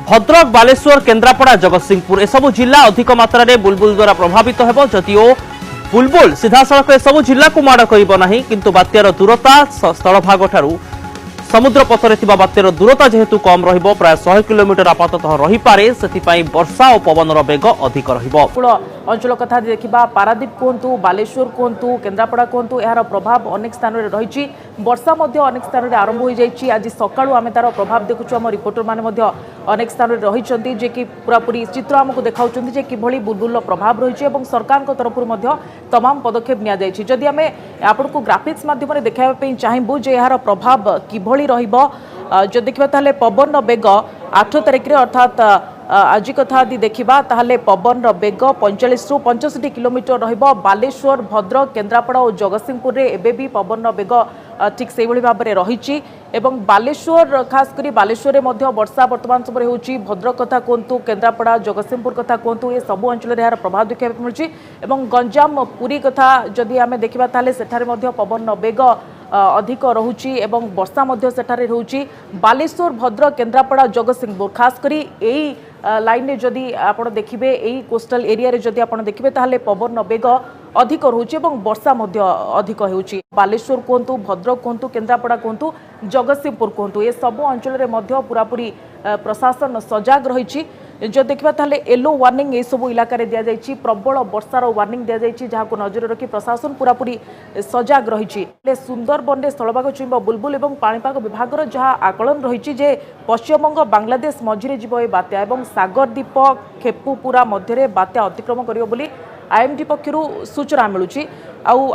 भद्रक बालेश्वर केन्द्रापड़ा जगतसिंहपुर एसबू जिला अधिक मात्रा रे बुलबुल द्वारा प्रभावित हेबो जदिओ बुलबुल सीधा सड़क एसबू जिला को माड़ करिबो नाही किंतु बात्यार दूरता स्थल भाग ठारू समुद्र पथरे थिबा बात्यार दूरता जेहेतु कम रहिबो प्राय 100 किलोमीटर आपाततः रही पारे सेथिपाई वर्षा और पवनर बेग अधिक रहिबो। अंचल कथा देखा पारादीप कहतु बालेश्वर कहतु केन्द्रापड़ा कहतु यार प्रभाव अनेक स्थान में रही वर्षा अनेक स्थान में आरंभ हो जाए। आज सकाळू आम तार प्रभाव देखुँ आम रिपोर्टर मैंने अनेक स्थान में रही जे कि पूरापूरी चित्र आमको देखा कि बुलबुल प्रभाव रही सरकार तरफ तमाम पदक्षेप नि आम आपण को ग्राफिक्स मध्यम देखापी चाहबू जे यार प्रभाव किभली जो देखा पवन बेग 8 तारिख अर्थात आज कथा देखा ताहले पवन बेग 45 रु 65 किलोमीटर रहिबो। बालेश्वर भद्रक केन्द्रापड़ा और जगतसिंहपुर रे एबे भी पवन बेग ठीक से भाव में रही बालेश्वर खास करी बालेश्वर रे मध्य वर्षा वर्तमान समय होउची। भद्रक कथा कहतु केन्द्रापड़ा जगतसिंहपुर कथा कहतु ये सबु अंचल यार प्रभाव देखा मिलूँ। गंजाम पुरी कथा जदि आम देखा ताहले सेठारे मध्य पवन बेग अधिक रोची एवं वर्षा सेठारे रोची। बालेश्वर भद्रक केन्द्रापड़ा जगतसिंहपुर खास करी यही लाइन रे जदि आपण देखिबे यही कोस्टल एरिया रे जदि आपण देखिबे ताहले पवन बेग अधिक रोची एवं वर्षा अधिक होउची। बालेश्वर कहतु भद्रक कहतु केन्द्रापड़ा कहतु जगतसिंहपुर कहतु ये सबु अंचल रे मध्य पूरापूरी प्रशासन सजाग रही। जो देखा ताहले येलो वार्निंग ये सब इलाका दि जाइए प्रबल वर्षार वार्निंग दि जाइए जहाँ को नजर रखी प्रशासन पूरापूरी सजाग रही। सुंदरबन में स्थलभाग छुईब बुलबुल और पाणीपाग विभाग जहाँ आकलन रही पश्चिमबंग बांग्लादेश मझिरे जीव ए बात्या और सागरद्वीप खेपुपुरा मध्य बात्या अतिक्रम कर आईएमडी पक्षर सूचना मिलूँ।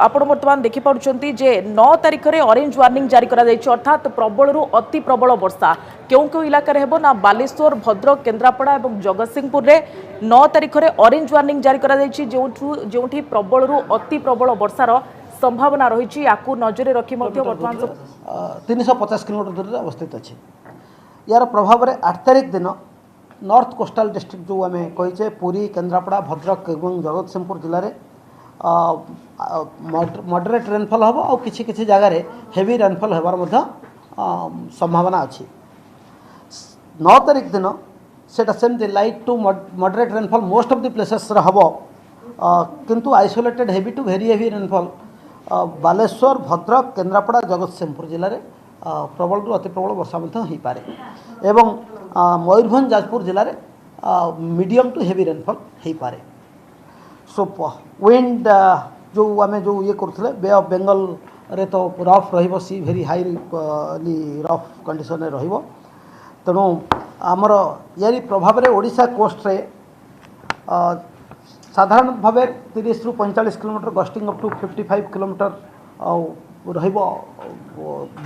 आपण बर्तमान देखिपुंट जे 9 तारिख में ऑरेंज वार्निंग जारी करा जायछि अर्थात प्रबल अति प्रबल वर्षा क्यों क्यों इलाका हेबो ना बालेश्वर भद्रक केन्द्रापड़ा और जगतसिंहपुर रे 9 तारिख में ऑरेंज वार्निंग जारी करा जायछि जोठी प्रबल अति प्रबल वर्षार संभावना रही। याकू नजर रखी बर्तमान 350 किलोमीटर दूर अवस्थित अच्छे। यार प्रभाव में 8 तारिख दिन नॉर्थ कोस्टल डिस्ट्रिक्ट जो आम कहीचे पुरी केन्द्रापड़ा भद्रक और जगतसिंहपुर जिले में मॉडरेट रेनफॉल हम और किसी जगार हेवी रेनफॉल होबार संभावना अच्छी। 9 तारिख दिन सेटा सेमती light to moderate rainfall most of the places हम किंतु isolated heavy to very heavy rainfall Baleswar Bhadrak Kendrapara Jagatsinghpur जिले में प्रबल अति प्रबल वर्षा हो पारे एवं मयूरभंज जाजपुर जिले में मीडियम टू हेवी रेनफॉल हो पारे। सो विंड जो आम जो ये करुले बे ऑफ बेंगल रे तो रफ रही सी भेरी हाईली रफ कंडीशन रे तेणु आमर यारी प्रभाव में ओडिशा कोस्ट रे साधारण भाव 30 रु 45 kilometre gusting up to 55 kilometre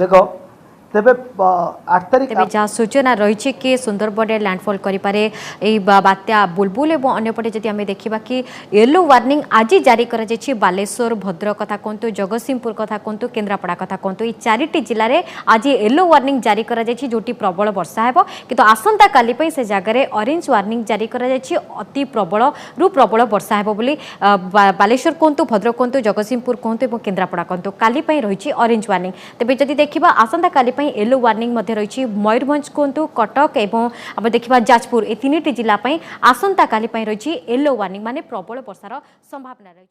बेग तेबे 8 तारिख जहाँ सूचना रही कि सुंदरबन लैंडफॉल करें बात्या बुलबुल और अंपटे जब आम देखा कि येलो वार्निंग आज जारी कर बालेश्वर भद्रक कथा कहतु जगतसिंहपुर कथा कहतु केन्द्रापड़ा कथा कहतु ये 4टी जिले में आज येलो वार्निंग जारी कर जोटी प्रबल वर्षा हो कि आसंता काली से जगार ऑरेंज वार्निंग जारी कर अति प्रबल रु प्रबल वर्षा हो बालेश्वर कहतु भद्रक कहतु जगतसिंहपुर कहतु और केन्द्रापड़ा कहतु काली रही ऑरेंज वार्निंग। तेज जदि देखा आसंता काली येलो वार्निंग रही मयूरभंज कहतु कटक एवं आम देखा जाजपुर ए 3टी जिला आसंता काली रही येलो वार्निंग माने प्रबल वर्षार संभावना रही।